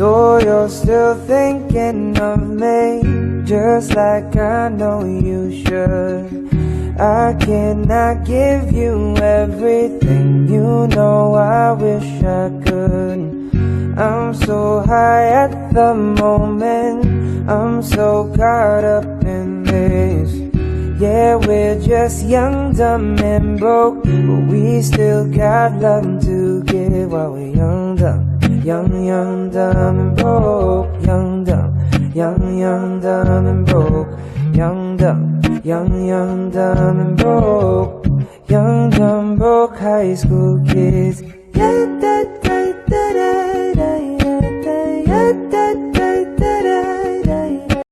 So you're still thinking of me, just like I know you should. I cannot give you everything, you know I wish I could. I'm so high at the moment, I'm so caught up in this. Yeah, we're just young, dumb and broke, but we still got love to give while we're young, dumb. Young, dumb and broke. Young, dumb and broke. Young, dumb and broke. Young, dumb, broke high school kids. Yeah,